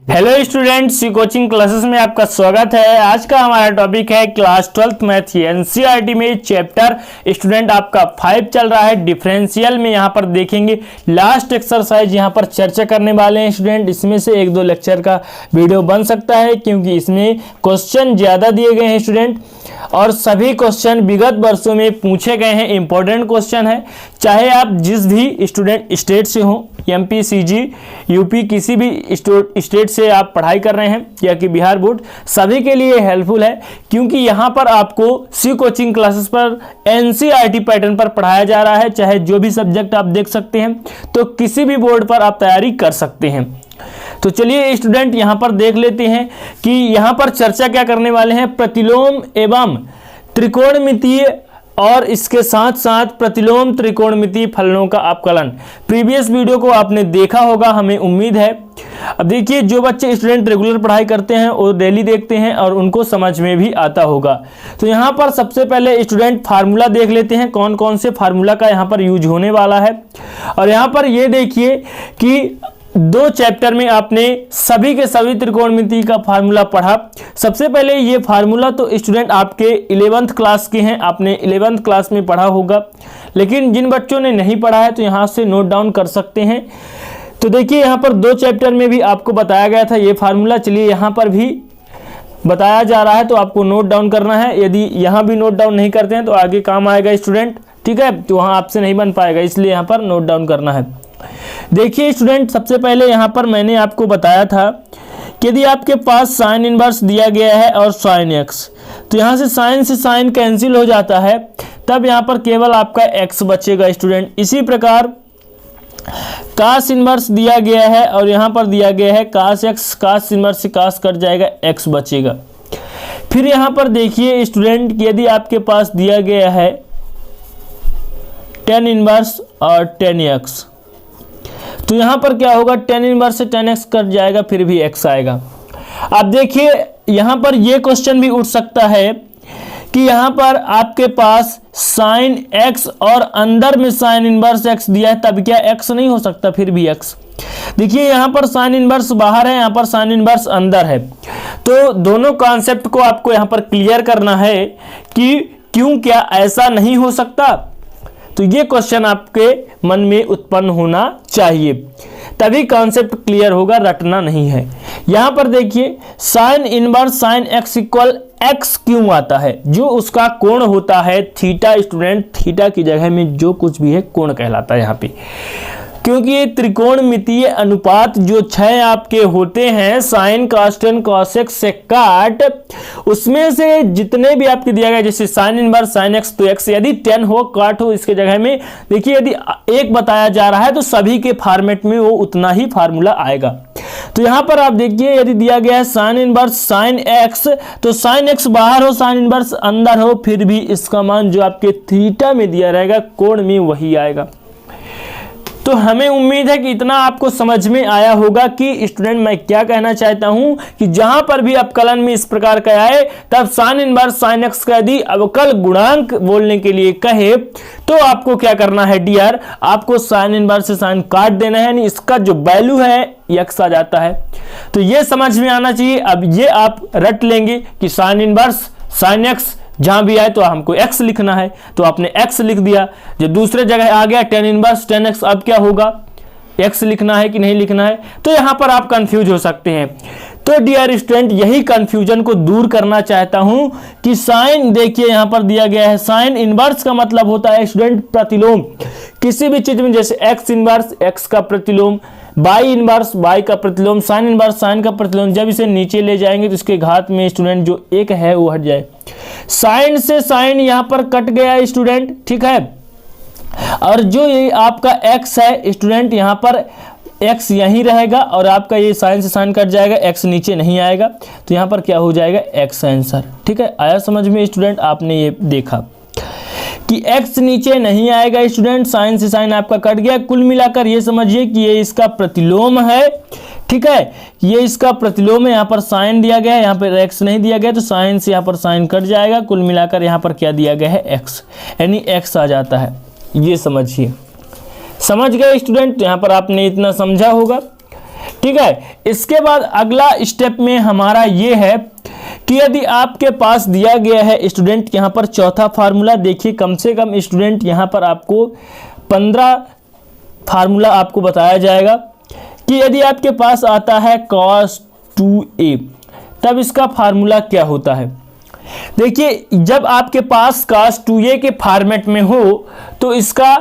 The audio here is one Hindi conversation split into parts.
हेलो स्टूडेंट्स, सी कोचिंग क्लासेस में आपका स्वागत है। आज का हमारा टॉपिक है क्लास 12th मैथ एनसीईआरटी में चैप्टर स्टूडेंट आपका 5 चल रहा है डिफरेंशियल में। यहाँ पर देखेंगे लास्ट एक्सरसाइज यहाँ पर चर्चा करने वाले हैं स्टूडेंट। इसमें से एक दो लेक्चर का वीडियो बन सकता है क्योंकि इसमें क्वेश्चन ज़्यादा दिए गए हैं स्टूडेंट, और सभी क्वेश्चन विगत वर्षों में पूछे गए हैं। इंपॉर्टेंट क्वेश्चन है, चाहे आप जिस भी स्टूडेंट स्टेट से हो, एमपी, सीजी, यूपी, किसी भी स्टेट से आप पढ़ाई कर रहे हैं या कि बिहार बोर्ड, सभी के लिए हेल्पफुल है क्योंकि यहाँ पर आपको सी कोचिंग क्लासेस पर एनसीईआरटी पैटर्न पर पढ़ाया जा रहा है। चाहे जो भी सब्जेक्ट आप देख सकते हैं, तो किसी भी बोर्ड पर आप तैयारी कर सकते हैं। तो चलिए स्टूडेंट यहाँ पर देख लेते हैं कि यहाँ पर चर्चा क्या करने वाले हैं। प्रतिलोम एवं त्रिकोणमितीय और इसके साथ साथ प्रतिलोम त्रिकोणमितीय फलनों का अपकलन। प्रीवियस वीडियो को आपने देखा होगा, हमें उम्मीद है। अब देखिए, जो बच्चे स्टूडेंट रेगुलर पढ़ाई करते हैं वो डेली देखते हैं और उनको समझ में भी आता होगा। तो यहाँ पर सबसे पहले स्टूडेंट फार्मूला देख लेते हैं, कौन कौन से फार्मूला का यहाँ पर यूज होने वाला है। और यहाँ पर ये देखिए कि दो चैप्टर में आपने सभी के सभी त्रिकोणमिति का फार्मूला पढ़ा। सबसे पहले ये फार्मूला तो स्टूडेंट आपके 11th क्लास के हैं, आपने 11th क्लास में पढ़ा होगा। लेकिन जिन बच्चों ने नहीं पढ़ा है तो यहाँ से नोट डाउन कर सकते हैं। तो देखिए यहाँ पर दो चैप्टर में भी आपको बताया गया था ये फार्मूला। चलिए यहाँ पर भी बताया जा रहा है तो आपको नोट डाउन करना है। यदि यहाँ भी नोट डाउन नहीं करते हैं तो आगे काम आएगा स्टूडेंट, ठीक है, तो वहाँ आपसे नहीं बन पाएगा, इसलिए यहाँ पर नोट डाउन करना है। देखिए स्टूडेंट, सबसे पहले यहाँ पर मैंने आपको बताया था कि यदि आपके पास साइन इनवर्स दिया गया है और साइन एक्स, तो यहाँ से साइन कैंसिल हो जाता है, तब यहाँ पर केवल आपका एक्स बचेगा स्टूडेंट। इसी प्रकार कास इनवर्स दिया गया है और यहाँ पर दिया गया है कास एक्स, कास इनवर्स से कास कट जाएगा, एक्स बचेगा। फिर यहाँ पर देखिए स्टूडेंट, यदि आपके पास दिया गया है टेन इनवर्स और टेन एक्स, तो यहाँ पर क्या होगा, टेन इनवर्स से टेन एक्स कट जाएगा, फिर भी एक्स आएगा। अब देखिए यहाँ पर ये क्वेश्चन भी उठ सकता है कि यहाँ पर आपके पास साइन एक्स और अंदर में साइन इनवर्स एक्स दिया है, तब क्या एक्स नहीं हो सकता, फिर भी एक्स। देखिए यहाँ पर साइन इनवर्स बाहर है, यहाँ पर साइन इनवर्स अंदर है। तो दोनों कॉन्सेप्ट को आपको यहाँ पर क्लियर करना है कि क्यों क्या ऐसा नहीं हो सकता। तो ये क्वेश्चन आपके मन में उत्पन्न होना चाहिए, तभी कॉन्सेप्ट क्लियर होगा, रटना नहीं है। यहाँ पर देखिए sine inverse sine x equal x क्यों आता है, जो उसका कोण होता है थीटा स्टूडेंट, थीटा की जगह में जो कुछ भी है कोण कहलाता है यहाँ पे, क्योंकि ये त्रिकोणमितीय अनुपात जो 6 आपके होते हैं sine cos tan cos x से काट, उसमें से जितने भी आपके दिया गया, जैसे साइन इनवर्स साइन एक्स तो एक्स, यदि 10 हो काट हो इसके जगह में, देखिए यदि एक बताया जा रहा है तो सभी के फॉर्मेट में वो उतना ही फार्मूला आएगा। तो यहाँ पर आप देखिए यदि दिया गया है साइन इनवर्स साइन एक्स, तो साइन एक्स बाहर हो साइन इनवर्स अंदर हो, फिर भी इसका मान जो आपके थीटा में दिया रहेगा कोण में वही आएगा। तो हमें उम्मीद है कि इतना आपको समझ में आया होगा कि स्टूडेंट मैं क्या कहना चाहता हूं कि जहां पर भी अपकलन में इस प्रकार का आए, तब साइन इनवर्स साइन एक्स का यदि अवकल गुणांक बोलने के लिए कहे तो आपको क्या करना है डियर, आपको साइन इनवर्स से साइन काट देना है, यानी इसका जो वैल्यू है एक्स आ जाता है। तो ये समझ में आना चाहिए। अब ये आप रट लेंगे कि साइन इनवर्स साइन एक्स जहां भी आए तो हमको x लिखना है, तो आपने x लिख दिया। जो दूसरे जगह आ गया टेन इनवर्स टेन एक्स, अब क्या होगा, x लिखना है कि नहीं लिखना है, तो यहां पर आप कंफ्यूज हो सकते हैं। तो डियर स्टूडेंट, यही कंफ्यूजन को दूर करना चाहता हूं कि साइन, देखिए यहां पर दिया गया है साइन इनवर्स का मतलब होता है स्टूडेंट प्रतिलोम। किसी भी चीज में जैसे एक्स इनवर्स एक्स का प्रतिलोम, बाई इनवर्स बाई का प्रतिलोम, साइन इनवर्स साइन का प्रतिलोम, जब इसे नीचे ले जाएंगे तो इसके घात में स्टूडेंट जो एक है वो हट जाए। साइन से साइन यहां पर कट गया स्टूडेंट, ठीक है, और जो ये आपका एक्स है स्टूडेंट, यहां पर एक्स यहीं रहेगा और आपका ये साइन से साइन कट जाएगा, एक्स नीचे नहीं आएगा, तो यहां पर क्या हो जाएगा, एक्स आंसर। ठीक है, आया समझ में स्टूडेंट, आपने ये देखा कि x नीचे नहीं आएगा स्टूडेंट, साइन से साइन आपका कट गया। कुल मिलाकर ये समझिए कि ये इसका प्रतिलोम है, ठीक है, ये इसका प्रतिलोम है। यहाँ पर साइन दिया गया है, यहाँ पर x नहीं दिया गया, तो साइन से यहाँ पर साइन कट जाएगा। कुल मिलाकर यहाँ पर क्या दिया गया है, x, यानी x आ जाता है। ये समझिए, समझ गए स्टूडेंट, यहाँ पर आपने इतना समझा होगा। ठीक है। इसके बाद अगला स्टेप में हमारा ये है कि यदि आपके पास दिया गया है स्टूडेंट, यहाँ पर चौथा फार्मूला देखिए, कम से कम स्टूडेंट यहाँ पर आपको 15 फार्मूला आपको बताया जाएगा कि यदि आपके पास आता है cos 2a तब इसका फार्मूला क्या होता है। देखिए जब आपके पास cos 2a के फॉर्मेट में हो तो इसका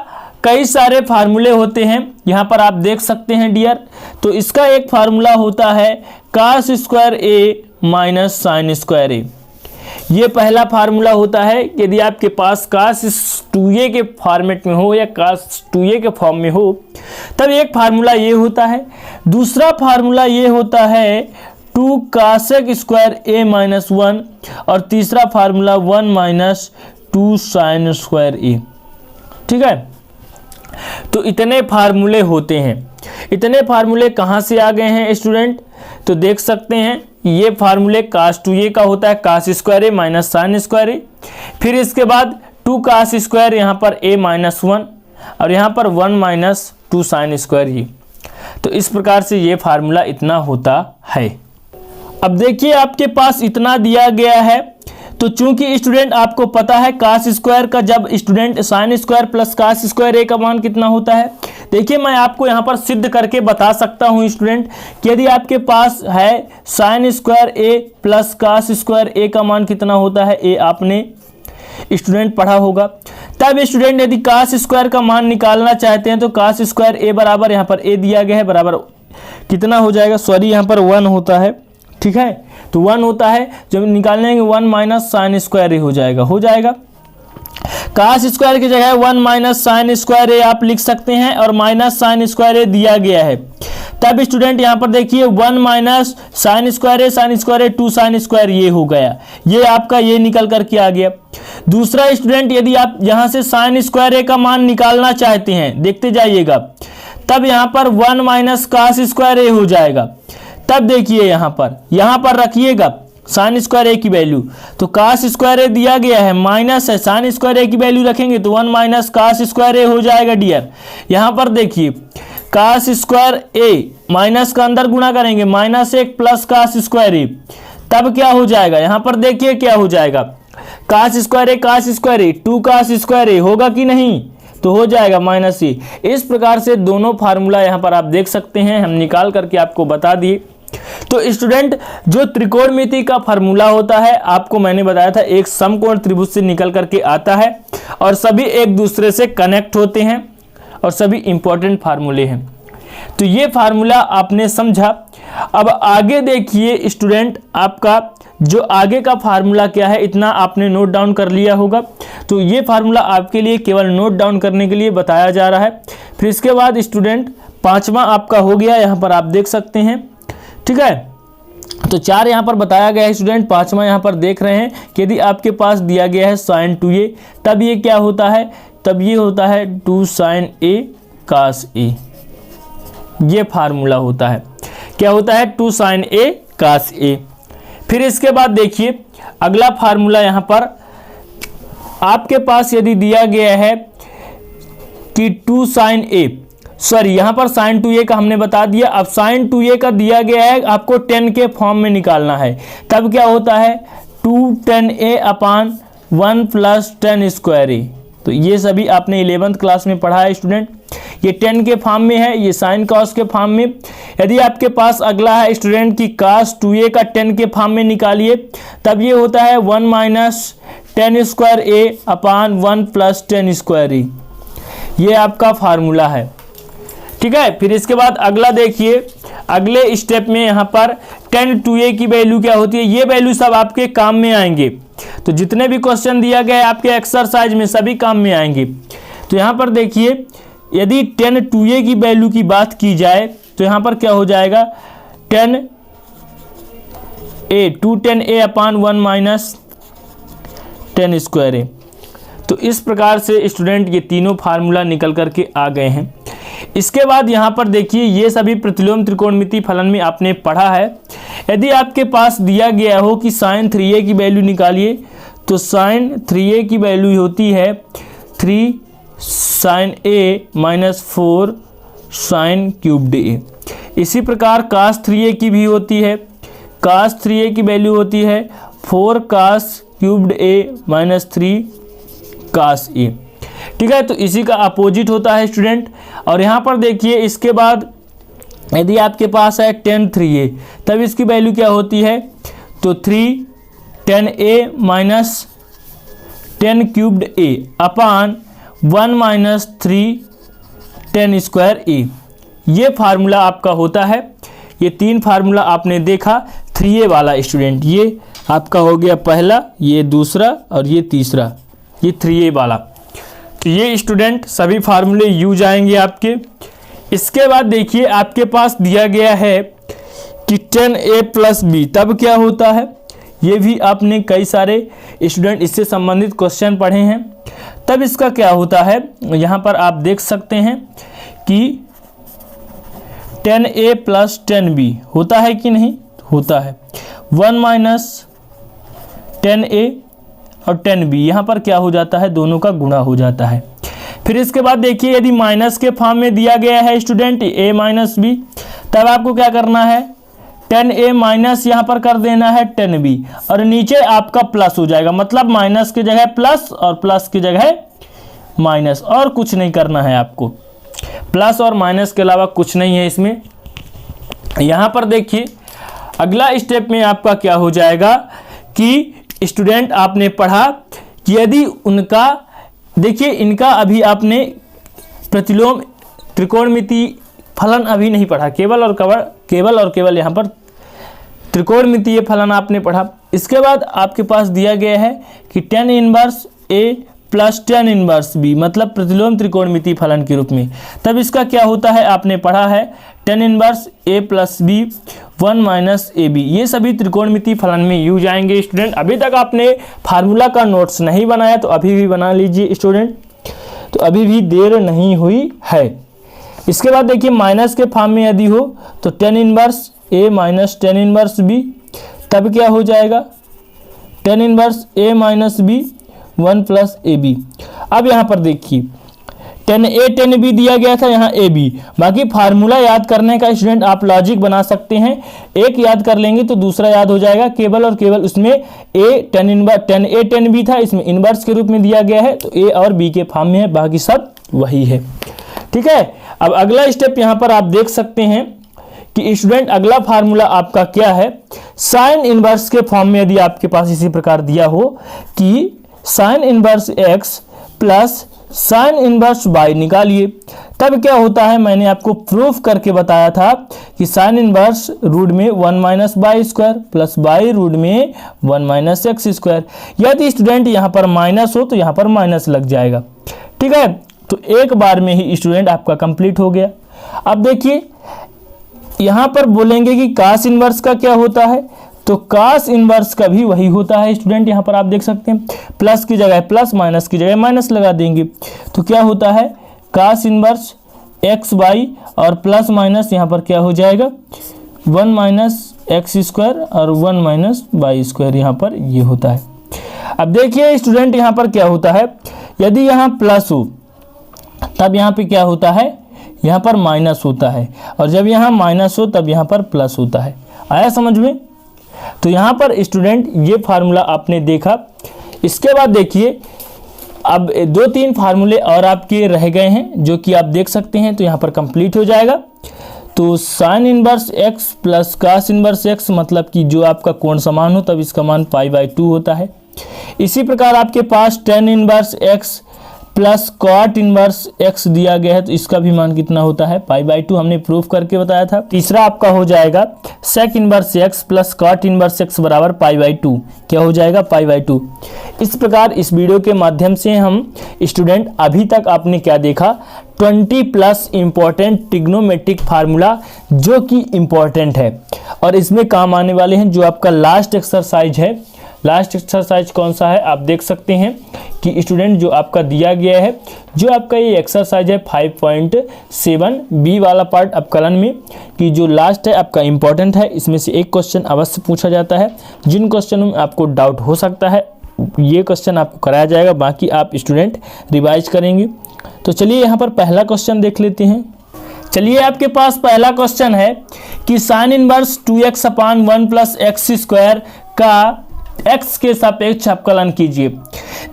कई सारे फार्मूले होते हैं, यहाँ पर आप देख सकते हैं डियर। तो इसका एक फार्मूला होता है cos square a minus sine square a। ये पहला फार्मूला होता है यदि आपके पास cos 2a के फॉर्मेट में हो या cos 2a के फॉर्म में हो, तब एक फार्मूला ये होता है। दूसरा फार्मूला ये होता है 2 cosec स्क्वायर a माइनस 1 और तीसरा formula 1 minus 2 sine square a। ठीक है, तो इतने फार्मूले होते हैं। इतने फार्मूले कहाँ से आ गए हैं स्टूडेंट, तो देख सकते हैं ये फार्मूले cos 2a का होता है cos square a minus sine square a, फिर इसके बाद 2 cos स्क्वायर यहाँ पर a माइनस 1 और यहाँ पर 1 माइनस 2 साइन स्क्वायर a। तो इस प्रकार से ये फार्मूला इतना होता है। अब देखिए आपके पास इतना दिया गया है, तो चूंकि स्टूडेंट आपको पता है cos स्क्वायर का जब student sine square plus cos square a का मान कितना होता है। देखिए मैं आपको यहाँ पर सिद्ध करके बता सकता हूँ स्टूडेंट कि यदि आपके पास है sine square a plus cos square a का मान कितना होता है, a आपने स्टूडेंट पढ़ा होगा। तब स्टूडेंट यदि cos स्क्वायर का मान निकालना चाहते हैं तो cos स्क्वायर a बराबर यहाँ पर a दिया गया है बराबर कितना हो जाएगा, सॉरी यहाँ पर 1 होता है। ठीक है, तो 1 होता है, जब निकालने के 1 माइनस साइन स्क्वायर हो जाएगा। cos स्क्वायर की जगह 1 माइनस साइन स्क्वायर ए आप लिख सकते हैं और माइनस साइन स्क्वायर ए दिया गया है। तब स्टूडेंट यहाँ पर देखिए 1 माइनस साइन स्क्वायर ए 2 साइन स्क्वायर ये हो गया, ये आपका ये निकल करके आ गया। दूसरा स्टूडेंट यदि आप यहाँ से साइन स्क्वायर ए का मान निकालना चाहते हैं, देखते जाइएगा, तब यहाँ पर 1 माइनस cos स्क्वायर ए हो जाएगा। तब देखिए यहाँ पर रखिएगा साइन स्क्वायर ए की वैल्यू, तो cos स्क्वायर ए दिया गया है माइनस है, साइन स्क्वायर ए की वैल्यू रखेंगे तो 1 माइनस cos स्क्वायर ए हो जाएगा डियर। यहाँ पर देखिए cos स्क्वायर ए माइनस का अंदर गुणा करेंगे माइनस 1 प्लस cos स्क्वायर ए, तब क्या हो जाएगा, यहाँ पर देखिए क्या हो जाएगा, cos स्क्वायर ए 2 cos स्क्वायर ए होगा कि नहीं, तो हो जाएगा माइनस ए। इस प्रकार से दोनों फार्मूला यहाँ पर आप देख सकते हैं, हम निकाल करके आपको बता दिए। तो स्टूडेंट जो त्रिकोणमिति का फार्मूला होता है आपको मैंने बताया था, एक समकोण त्रिभुज से निकल करके आता है और सभी एक दूसरे से कनेक्ट होते हैं और सभी इंपॉर्टेंट फार्मूले हैं। तो ये फार्मूला आपने समझा। अब आगे देखिए स्टूडेंट, आपका जो आगे का फार्मूला क्या है इतना आपने नोट डाउन कर लिया होगा। तो ये फार्मूला आपके लिए केवल नोट डाउन करने के लिए बताया जा रहा है। फिर इसके बाद स्टूडेंट पांचवा आपका हो गया, यहाँ पर आप देख सकते हैं। ठीक है, तो 4 यहाँ पर बताया गया है स्टूडेंट, पांचवा यहाँ पर देख रहे हैं कि यदि आपके पास दिया गया है साइन 2a तब ये क्या होता है, तब ये होता है 2 साइन a cos a। ये फार्मूला होता है, क्या होता है 2 साइन a cos a। फिर इसके बाद देखिए अगला फार्मूला यहाँ पर आपके पास यदि दिया गया है कि 2 साइन a, सॉरी यहाँ पर साइन 2a का हमने बता दिया। अब साइन 2a का दिया गया है आपको 10 के फॉर्म में निकालना है, तब क्या होता है 2 10a upon 1 plus 10 square a। तो ये सभी आपने 11th क्लास में पढ़ा है स्टूडेंट। ये 10 के फॉर्म में है, ये साइन कॉस के फॉर्म में। यदि आपके पास अगला है स्टूडेंट की cos 2a का 10 के फॉर्म में निकालिए, तब ये होता है 1 minus 10 square a upon 1 plus 10 square a। ये आपका फार्मूला है। ठीक है, फिर इसके बाद अगला देखिए, अगले स्टेप में यहाँ पर tan 2a की वैल्यू क्या होती है, ये वैल्यू सब आपके काम में आएंगे। तो जितने भी क्वेश्चन दिया गया है आपके एक्सरसाइज में सभी काम में आएंगे। तो यहाँ पर देखिए यदि tan 2a की वैल्यू की बात की जाए तो यहाँ पर क्या हो जाएगा 2 tan a upon 1 minus 10 square a। तो इस प्रकार से स्टूडेंट ये तीनों फार्मूला निकल करके आ गए हैं। इसके बाद यहाँ पर देखिए ये सभी प्रतिलोम त्रिकोणमिति फलन में आपने पढ़ा है। यदि आपके पास दिया गया हो कि साइन 3a की वैल्यू निकालिए, तो साइन 3a की वैल्यू होती है 3 sine a minus 4 sine cubed a। इसी प्रकार cos 3a की भी होती है, cos 3a की वैल्यू होती है 4 cos cubed a minus 3 cos a। ठीक है, तो इसी का अपोजिट होता है स्टूडेंट। और यहाँ पर देखिए इसके बाद यदि आपके पास है tan 3a, तब इसकी वैल्यू क्या होती है, तो 3 tan a minus 10 cubed a upon 1 minus 3 tan square a। ये फार्मूला आपका होता है। ये 3 फार्मूला आपने देखा 3a वाला स्टूडेंट, ये आपका हो गया पहला, ये दूसरा और ये तीसरा, ये 3a वाला। तो ये स्टूडेंट सभी फार्मूले यूज आएंगे आपके। इसके बाद देखिए आपके पास दिया गया है कि tan a प्लस b, तब क्या होता है, ये भी आपने कई सारे स्टूडेंट इससे संबंधित क्वेश्चन पढ़े हैं। तब इसका क्या होता है, यहाँ पर आप देख सकते हैं कि tan a plus tan b होता है कि नहीं, होता है। 1 माइनस tan a और tan b, यहाँ पर क्या हो जाता है, दोनों का गुणा हो जाता है। फिर इसके बाद देखिए यदि माइनस के फॉर्म में दिया गया है स्टूडेंट a माइनस b, तब आपको क्या करना है, tan a माइनस यहाँ पर कर देना है tan b, और नीचे आपका प्लस हो जाएगा, मतलब माइनस की जगह प्लस और प्लस की जगह माइनस, और कुछ नहीं करना है आपको। प्लस और माइनस के अलावा कुछ नहीं है इसमें। यहाँ पर देखिए अगला स्टेप में आपका क्या हो जाएगा कि स्टूडेंट आपने पढ़ा कि यदि उनका, देखिए इनका अभी आपने प्रतिलोम त्रिकोणमिति फलन अभी नहीं पढ़ा, केवल और केवल यहाँ पर त्रिकोणमितीय फलन आपने पढ़ा। इसके बाद आपके पास दिया गया है कि tan inverse a plus tan inverse b, मतलब प्रतिलोम त्रिकोणमितीय फलन के रूप में। तब इसका क्या होता है, आपने पढ़ा है tan inverse a plus b 1 minus ab। ये सभी त्रिकोणमितीय फलन में यूज आएंगे स्टूडेंट। अभी तक आपने फार्मूला का नोट्स नहीं बनाया तो अभी भी बना लीजिए स्टूडेंट, तो अभी भी देर नहीं हुई है। इसके बाद देखिए माइनस के फॉर्म में यदि हो तो tan inverse a minus tan inverse b, तब क्या हो जाएगा, tan inverse a minus b 1 plus ab। अब यहाँ पर देखिए tan a tan b दिया गया था, यहाँ ab। बाकी फार्मूला याद करने का स्टूडेंट आप लॉजिक बना सकते हैं, एक याद कर लेंगे तो दूसरा याद हो जाएगा। केवल और केवल उसमें tan a tan b था, इसमें इनवर्स के रूप में दिया गया है, तो a और b के फॉर्म में है, बाकी सब वही है। ठीक है, अब अगला स्टेप यहाँ पर आप देख सकते हैं कि स्टूडेंट अगला फार्मूला आपका क्या है, साइन इनवर्स के फॉर्म में यदि आपके पास इसी प्रकार दिया हो कि sign inverse x plus sine inverse y निकालिए, तब क्या होता है, मैंने आपको प्रूफ करके बताया था कि साइन इनवर्स रूट में 1 minus Y square plus y root में 1 माइनस एक्स स्क्वायर। यदि स्टूडेंट यहाँ पर माइनस हो तो यहाँ पर माइनस लग जाएगा। ठीक है, तो एक बार में ही स्टूडेंट आपका कंप्लीट हो गया। अब देखिए यहाँ पर बोलेंगे कि कास इनवर्स का क्या होता है, तो कास इनवर्स का भी वही होता है स्टूडेंट। यहाँ पर आप देख सकते हैं प्लस की जगह प्लस, माइनस की जगह माइनस लगा देंगे, तो क्या होता है कास इनवर्स एक्स वाई, और प्लस माइनस यहाँ पर क्या हो जाएगा 1 माइनस एक्स स्क्वायर और 1 माइनस वाई स्क्वायर, यहाँ पर ये होता है। अब देखिए स्टूडेंट यहाँ पर क्या होता है, यदि यहाँ प्लस हो तब यहाँ पे क्या होता है, यहाँ पर माइनस होता है, और जब यहाँ माइनस हो तब यहाँ पर प्लस होता है। आया समझ में? तो यहाँ पर स्टूडेंट ये फार्मूला आपने देखा। इसके बाद देखिए अब 2-3 फार्मूले और आपके रह गए हैं जो कि आप देख सकते हैं, तो यहाँ पर कंप्लीट हो जाएगा। तो sine inverse x plus cos inverse x, मतलब कि जो आपका कोण समान हो तब इसका मान π/2 होता है। इसी प्रकार आपके पास tan इनवर्स x plus cot inverse x दिया गया है, तो इसका भी मान कितना होता है π/2, हमने प्रूफ करके बताया था। तीसरा आपका हो जाएगा sec inverse x plus cot inverse x बराबर π/2, क्या हो जाएगा π/2। इस प्रकार इस वीडियो के माध्यम से हम स्टूडेंट अभी तक आपने क्या देखा, 20+ इंपॉर्टेंट ट्रिग्नोमेट्रिक फार्मूला जो कि इंपॉर्टेंट है और इसमें काम आने वाले हैं। जो आपका लास्ट एक्सरसाइज है, लास्ट एक्सरसाइज कौन सा है आप देख सकते हैं कि स्टूडेंट जो आपका दिया गया है, जो आपका ये एक्सरसाइज है 5.7 बी वाला पार्ट अपकलन में, कि जो लास्ट है आपका इंपॉर्टेंट है। इसमें से एक क्वेश्चन अवश्य पूछा जाता है। जिन क्वेश्चनों में आपको डाउट हो सकता है ये क्वेश्चन आपको कराया जाएगा, बाकी आप स्टूडेंट रिवाइज करेंगे। तो चलिए यहाँ पर पहला क्वेश्चन देख लेते हैं। चलिए आपके पास पहला क्वेश्चन है कि साइन इनवर्स 2x अपान 1 प्लस एक्स स्क्वायर का x के सापेक्ष अवकलन कीजिए।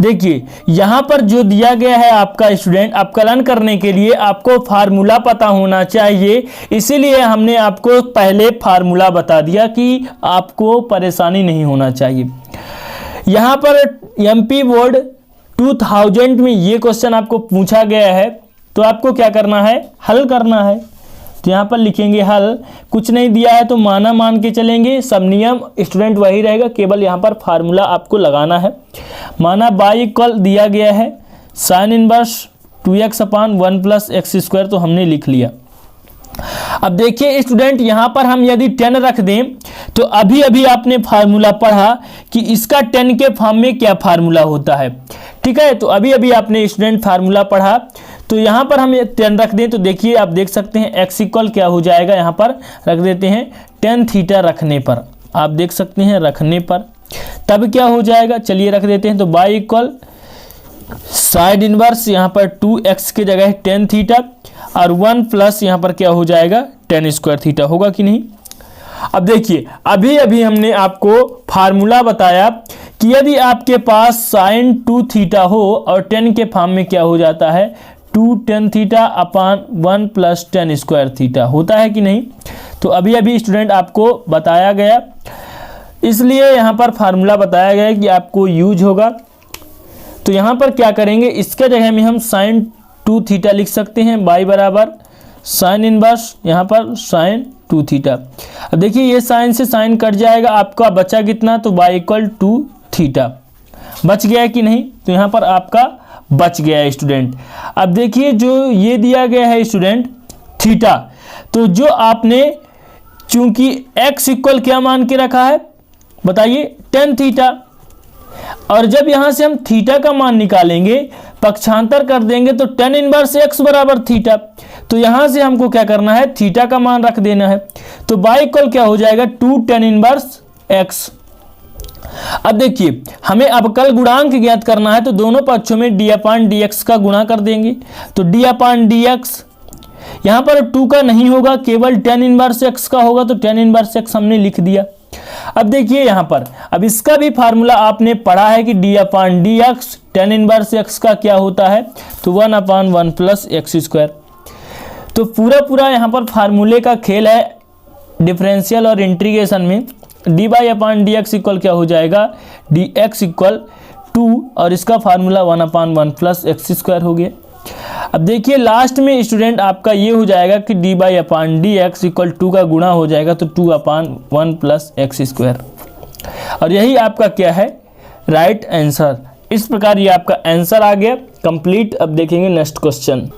देखिए यहाँ पर जो दिया गया है आपका स्टूडेंट, अवकलन करने के लिए आपको फार्मूला पता होना चाहिए, इसीलिए हमने आपको पहले फार्मूला बता दिया कि आपको परेशानी नहीं होना चाहिए। यहाँ पर MP बोर्ड 2000 में ये क्वेश्चन आपको पूछा गया है, तो आपको क्या करना है, हल करना है। तो यहाँ पर लिखेंगे हल, कुछ नहीं दिया है तो माना मान के चलेंगे, सब नियम स्टूडेंट वही रहेगा, केवल यहाँ पर फार्मूला आपको लगाना है। माना बाई इक्वल दिया गया है साइन इनवर्स 2x अपान 1 प्लस एक्स स्क्वायर, तो हमने लिख लिया। अब देखिए स्टूडेंट, यहाँ पर हम यदि 10 रख दें तो अभी अभी आपने फार्मूला पढ़ा कि इसका 10 के फॉर्म में क्या फार्मूला होता है, ठीक है। तो अभी अभी आपने स्टूडेंट फार्मूला पढ़ा, तो यहाँ पर हम 10 रख दें तो देखिए आप देख सकते हैं x इक्वल क्या हो जाएगा, यहाँ पर रख देते हैं tan थीटा रखने पर, आप देख सकते हैं रखने पर तब क्या हो जाएगा, चलिए रख देते हैं। तो y इक्वल साइड इनवर्स यहाँ पर 2x की जगह tan थीटा और 1 प्लस यहाँ पर क्या हो जाएगा tan स्क्वायर थीटा, होगा कि नहीं। अब देखिए अभी अभी हमने आपको फार्मूला बताया कि यदि आपके पास साइन 2 थीटा हो और tan के फॉर्म में क्या हो जाता है 2 tan theta upon 1 plus tan square theta, होता है कि नहीं। तो अभी अभी स्टूडेंट आपको बताया गया, इसलिए यहाँ पर फार्मूला बताया गया कि आपको यूज होगा। तो यहाँ पर क्या करेंगे, इसके जगह में हम साइन 2 थीटा लिख सकते हैं, y बराबर साइन इनवर्स यहाँ पर साइन 2 थीटा। अब देखिए ये साइन से साइन कट जाएगा, आपका बचा कितना, तो y इक्वल 2 थीटा, बच गया है कि नहीं। तो यहाँ पर आपका बच गया है स्टूडेंट। अब देखिए जो ये दिया गया है स्टूडेंट थीटा, तो जो आपने चूंकि x इक्वल क्या मान के रखा है बताइए tan थीटा, और जब यहाँ से हम थीटा का मान निकालेंगे पक्षांतर कर देंगे तो tan इनवर्स x बराबर थीटा, तो यहाँ से हमको क्या करना है थीटा का मान रख देना है। तो y इक्वल क्या हो जाएगा 2 tan इनवर्स x। अब देखिए हमें अवकल गुणांक ज्ञात करना है, तो दोनों पक्षों में d अपान dx का गुणा कर देंगे, तो d अपान dx यहाँ पर 2 का नहीं होगा, केवल tan इनवर्स x का होगा, तो tan इनवर्स x हमने लिख दिया। अब देखिए यहाँ पर अब इसका भी फार्मूला आपने पढ़ा है कि d अपान dx tan इनवर्स x का क्या होता है, तो 1 अपान 1 प्लस एक्स स्क्वायर। तो पूरा यहाँ पर फार्मूले का खेल है डिफरेंशियल और इंटीग्रेशन में। dy अपान dx इक्वल क्या हो जाएगा dx इक्वल 2 और इसका फार्मूला 1 अपान 1 प्लस एक्स स्क्वायर हो गया। अब देखिए लास्ट में स्टूडेंट आपका ये हो जाएगा कि dy अपान dx इक्वल 2 का गुणा हो जाएगा, तो 2 अपान 1 प्लस एक्स स्क्वायर, और यही आपका क्या है राइट आंसर। इस प्रकार ये आपका आंसर आ गया कंप्लीट। अब देखेंगे नेक्स्ट क्वेश्चन।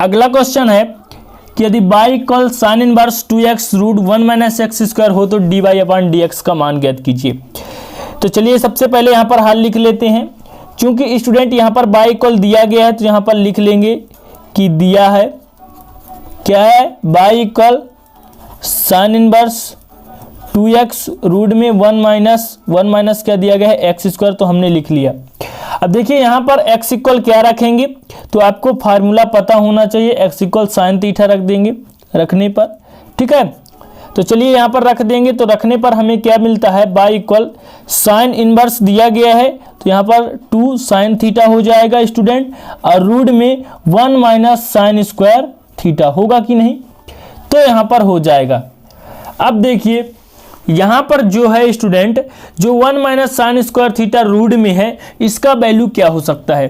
अगला क्वेश्चन है कि यदि y equal sine inverse 2x root 1 minus X square हो तो dy अपान dx का मान ज्ञात कीजिए। तो चलिए सबसे पहले यहाँ पर हल लिख लेते हैं। चूंकि स्टूडेंट यहाँ पर y इक्वल दिया गया है तो यहाँ पर लिख लेंगे कि दिया है क्या है y equal sine inverse 2x root में 1 माइनस क्या दिया गया है एक्स स्क्वायर, तो हमने लिख लिया। अब देखिए यहाँ पर x इक्वल क्या रखेंगे, तो आपको फार्मूला पता होना चाहिए, x इक्वल साइन थीटा रख देंगे रखने पर, ठीक है। तो चलिए यहाँ पर रख देंगे, तो रखने पर हमें क्या मिलता है y इक्वल साइन इनवर्स दिया गया है, तो यहाँ पर 2 साइन थीटा हो जाएगा स्टूडेंट, और रूट में 1 माइनस साइन स्क्वायर थीटा, होगा कि नहीं। तो यहाँ पर हो जाएगा। अब देखिए यहाँ पर जो है स्टूडेंट जो 1 minus sine square theta root में है, इसका वैल्यू क्या हो सकता है,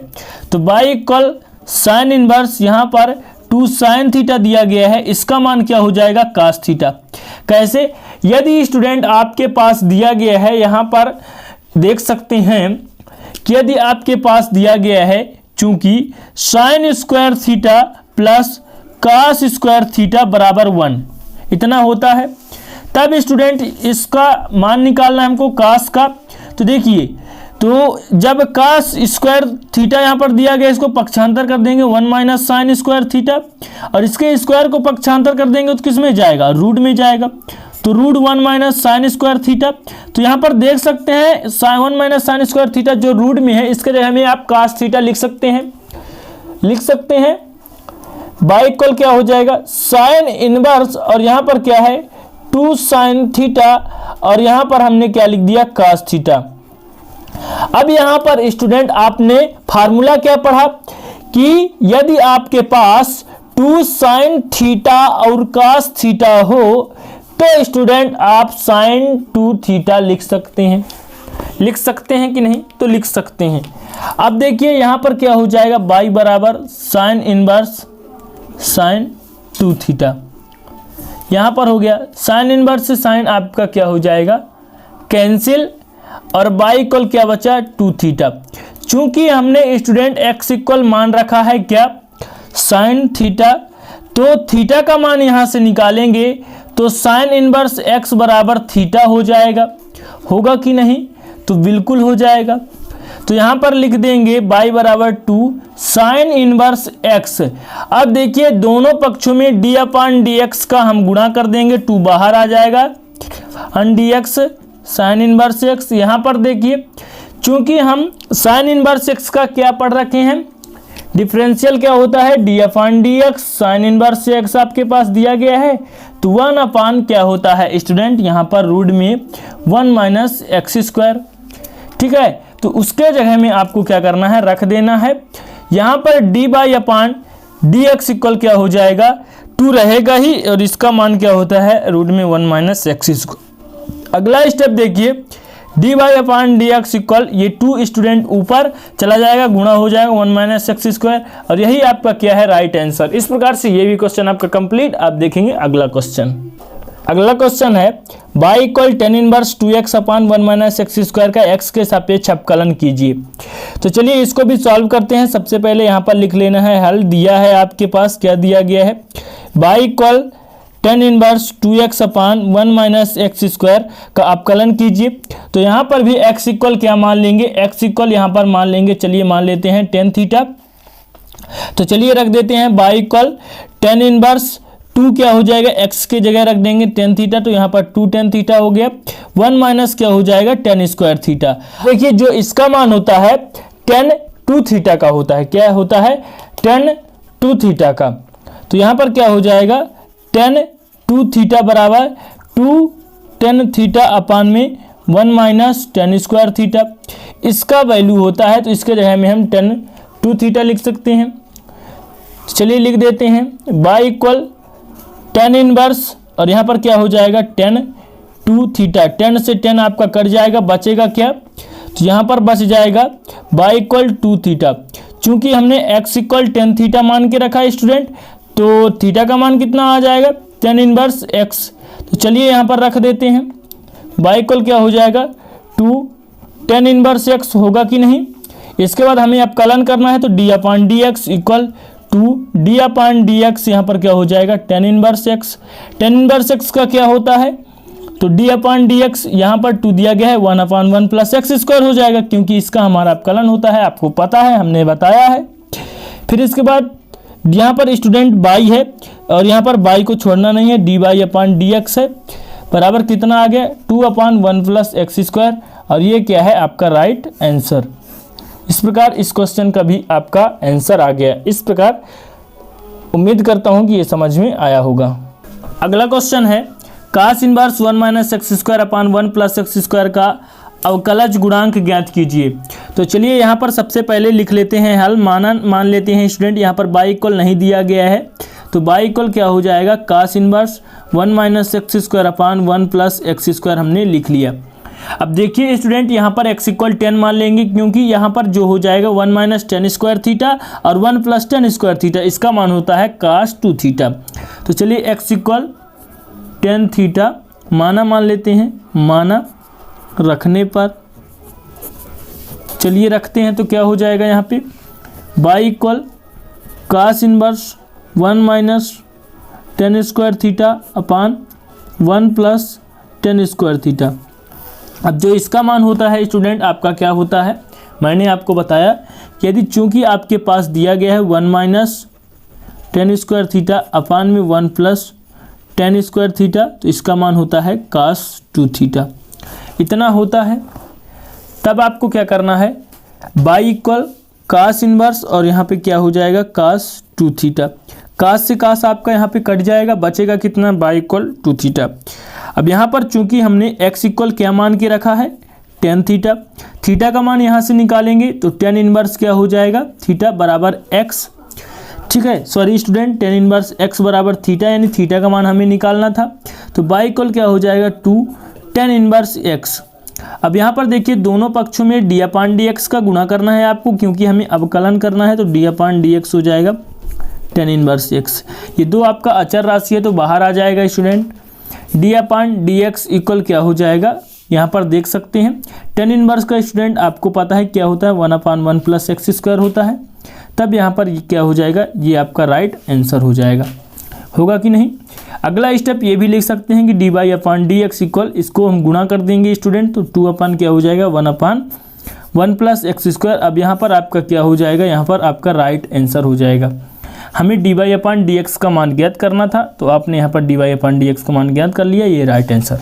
तो y इक्वल साइन इनवर्स यहाँ पर 2 साइन थीटा दिया गया है, इसका मान क्या हो जाएगा कास थीटा। कैसे, यदि स्टूडेंट आपके पास दिया गया है, यहाँ पर देख सकते हैं कि यदि आपके पास दिया गया है चूंकि sine square theta plus cos square theta बराबर 1 इतना होता है, तब स्टूडेंट इसका मान निकालना है हमको कास का। तो देखिए तो जब कास स्क्वायर थीटा यहाँ पर दिया गया, इसको पक्षांतर कर देंगे 1 माइनस साइन स्क्वायर थीटा, और इसके स्क्वायर को पक्षांतर कर देंगे तो किस में जाएगा रूट में जाएगा, तो root 1 minus sine square theta. तो यहाँ पर देख सकते हैं 1 माइनस साइन स्क्वायर थीटा जो रूट में है, इसके जगह में आप कास थीटा लिख सकते हैं। बाई इक्वल क्या हो जाएगा साइन इनवर्स, और यहाँ पर क्या है 2 साइन थीटा, और यहाँ पर हमने क्या लिख दिया cos थीटा। अब यहाँ पर स्टूडेंट आपने फार्मूला क्या पढ़ा कि यदि आपके पास 2 साइन थीटा और cos थीटा हो तो स्टूडेंट आप साइन 2 थीटा लिख सकते हैं। लिख सकते हैं कि नहीं? तो लिख सकते हैं। अब देखिए यहाँ पर क्या हो जाएगा बाई बराबर साइन इनवर्स साइन 2 थीटा, यहाँ पर हो गया साइन इनवर्स से साइन आपका क्या हो जाएगा कैंसिल, और बाई इक्वल क्या बचा 2 थीटा। चूंकि हमने स्टूडेंट x इक्वल मान रखा है क्या साइन थीटा, तो थीटा का मान यहाँ से निकालेंगे तो साइन इनवर्स x बराबर थीटा हो जाएगा। होगा कि नहीं? तो बिल्कुल हो जाएगा। तो यहाँ पर लिख देंगे बाई बराबर 2 साइन इनवर्स x। अब देखिए दोनों पक्षों में d अपान डी एक्स का हम गुणा कर देंगे, 2 बाहर आ जाएगा, अन D X sine inverse x। यहाँ पर देखिए चूंकि हम साइन इनवर्स x का क्या पढ़ रखे हैं डिफरेंशियल क्या होता है d upon D X, sine inverse x आपके पास दिया गया है तो 1 अपान क्या होता है स्टूडेंट यहाँ पर रूट में 1 माइनस एक्स स्क्वायर। ठीक है, तो उसके जगह में आपको क्या करना है रख देना है। यहाँ पर D y upon D x equal क्या हो जाएगा 2 रहेगा ही, और इसका मान क्या होता है रूट में 1 माइनस एक्स स्क्वायर। अगला स्टेप देखिए D y upon D x equal ये 2 स्टूडेंट ऊपर चला जाएगा, गुणा हो जाएगा 1 माइनस एक्स स्क्वायर, और यही आपका क्या है राइट आंसर। इस प्रकार से ये भी क्वेश्चन आपका कंप्लीट। आप देखेंगे अगला क्वेश्चन। अगला क्वेश्चन है by equal tan inverse 2x upon 1 minus X square का x के सापेक्ष अवकलन कीजिए। तो चलिए इसको भी सॉल्व करते हैं। सबसे पहले यहाँ पर लिख लेना है हल दिया है आपके पास, क्या दिया गया है by equal tan inverse 2x upon 1 minus X square का अवकलन कीजिए। तो यहाँ पर भी x इक्वल क्या मान लेंगे, x इक्वल यहाँ पर मान लेंगे, चलिए मान लेते हैं टेन थीटा। तो चलिए रख देते हैं बाई इक्वल टेन इनवर्स 2 क्या हो जाएगा x के जगह रख देंगे टेन थीटा, तो यहाँ पर 2 टेन थीटा हो गया, 1 माइनस क्या हो जाएगा टेन स्क्वायर थीटा। देखिए जो इसका मान होता है टेन 2 थीटा का होता है, क्या होता है टेन 2 थीटा का। तो यहाँ पर क्या हो जाएगा टेन 2 थीटा बराबर 2 टेन थीटा अपान में 1 माइनस टेन स्क्वायर थीटा। इसका वैल्यू होता है तो इसके जगह में हम टेन 2 थीटा लिख सकते हैं। चलिए लिख देते हैं बाई इक्वल टेन इनवर्स, और यहाँ पर क्या हो जाएगा टेन 2 थीटा, 10 से 10 आपका कट जाएगा, बचेगा क्या तो यहाँ पर बच जाएगा बाई इक्वल 2 थीटा। चूंकि हमने x इक्वल टेन थीटा मान के रखा है स्टूडेंट, तो थीटा का मान कितना आ जाएगा टेन इनवर्स x। तो चलिए यहाँ पर रख देते हैं बाई इक्वल क्या हो जाएगा 2 टेन इनवर्स x होगा कि नहीं। इसके बाद हमें अवकलन करना है तो d upon D x equal 2 D अपान डी एक्स, यहाँ पर क्या हो जाएगा tan inverse x. Tan inverse x का क्या होता है तो डी अपान डी एक्स, यहाँ पर 2 दिया गया है 1 अपान 1 प्लस एक्स स्क्वायर हो जाएगा, क्योंकि इसका हमारा अवकलन होता है, आपको पता है हमने बताया है। फिर इसके बाद यहाँ पर स्टूडेंट बाई है, और यहाँ पर बाई को छोड़ना नहीं है, D y upon D x है बराबर कितना आ गया 2 अपान 1 प्लस एक्स स्क्वायर, और ये क्या है आपका राइट आंसर। इस प्रकार इस क्वेश्चन का भी आपका आंसर आ गया। इस प्रकार उम्मीद करता हूं कि ये समझ में आया होगा। अगला क्वेश्चन है cos inverse 1 minus X square upon 1 plus X square का अवकलज गुणांक ज्ञात कीजिए। तो चलिए यहाँ पर सबसे पहले लिख लेते हैं हल, मान लेते हैं स्टूडेंट, यहाँ पर बाई इक्वल नहीं दिया गया है, तो बाई इक्वल क्या हो जाएगा cos inverse 1 minus X square upon 1 plus X square हमने लिख लिया। अब देखिए स्टूडेंट यहाँ पर x इक्वल 10 मान लेंगे, क्योंकि यहाँ पर जो हो जाएगा 1 माइनस टेन स्क्वायर थीटा और 1 प्लस टेन स्क्वायर थीटा, इसका मान होता है कास 2 थीटा। तो चलिए x इक्वल 10 थीटा माना मान लेते हैं, माना रखने पर चलिए रखते हैं तो क्या हो जाएगा यहाँ पे y equal cos inverse 1 minus tan square theta upon 1 plus tan square theta. अब जो इसका मान होता है स्टूडेंट आपका क्या होता है, मैंने आपको बताया कि यदि चूंकि आपके पास दिया गया है 1 माइनस टेन स्क्वायर थीटा अपान में 1 प्लस टेन स्क्वायर थीटा, तो इसका मान होता है कास 2 थीटा। इतना होता है। तब आपको क्या करना है बाई इक्वल कास इनवर्स, और यहाँ पे क्या हो जाएगा कास 2 थीटा। कास से कास आपका यहाँ पे कट जाएगा, बचेगा कितना, बाई इक्वल टू थीटा। अब यहाँ पर चूंकि हमने x इक्वल क्या मान के रखा है, टेन थीटा, थीटा का मान यहाँ से निकालेंगे तो टेन इनवर्स क्या हो जाएगा, थीटा बराबर x, ठीक है, sorry student, tan inverse x बराबर थीटा, यानी थीटा का मान हमें निकालना था, तो बाई इक्वल क्या हो जाएगा, टू टेन इनवर्स x। अब यहाँ पर देखिए दोनों पक्षों में डी अपान डी एक्स का गुणा करना है आपको, क्योंकि हमें अवकलन करना है, तो डी अपान डी एक्स हो जाएगा टेन इनवर्स x। ये दो आपका अचर राशि है तो बाहर आ जाएगा स्टूडेंट, डी अपान डी एक्स इक्वल क्या हो जाएगा, यहाँ पर देख सकते हैं टेन इनवर्स का स्टूडेंट आपको पता है क्या होता है, one upon one plus X square होता है, तब यहाँ पर क्या हो जाएगा, ये आपका राइट आंसर हो जाएगा, होगा कि नहीं। अगला स्टेप ये भी लिख सकते हैं कि D y upon D x equal, इसको हम गुणा कर देंगे स्टूडेंट, तो टू अपान क्या हो जाएगा, one upon one plus X square. अब यहाँ पर आपका क्या हो जाएगा, यहाँ पर आपका राइट आंसर हो जाएगा। हमें D y upon D X का मान ज्ञात करना था, तो आपने यहाँ पर D y upon D X का मान ज्ञात कर लिया, ये राइट आंसर।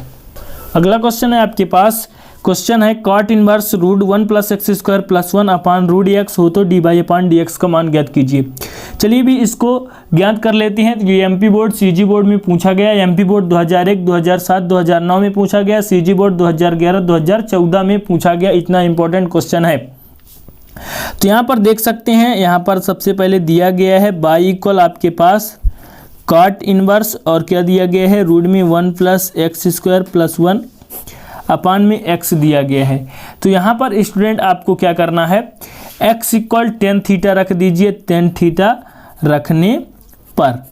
अगला क्वेश्चन है आपके पास, क्वेश्चन है cot inverse root one plus X square plus one upon root X हो तो D y upon D X का मान ज्ञात कीजिए। चलिए भी इसको ज्ञात कर लेते हैं। ये एमपी बोर्ड सीजी बोर्ड में पूछा गया, एमपी बोर्ड 2001, 2007, 2009 में पूछा गया, सीजी बोर्ड 2011, 2014 में पूछा गया। इतना इंपॉर्टेंट क्वेश्चन है। तो यहाँ पर देख सकते हैं, यहाँ पर सबसे पहले दिया गया है बाई इक्वल आपके पास कॉट इनवर्स और क्या दिया गया है, रूट में one plus X square plus one upon में x दिया गया है। तो यहाँ पर स्टूडेंट आपको क्या करना है, x इक्वल टेन थीटा रख दीजिए। टेन थीटा रखने पर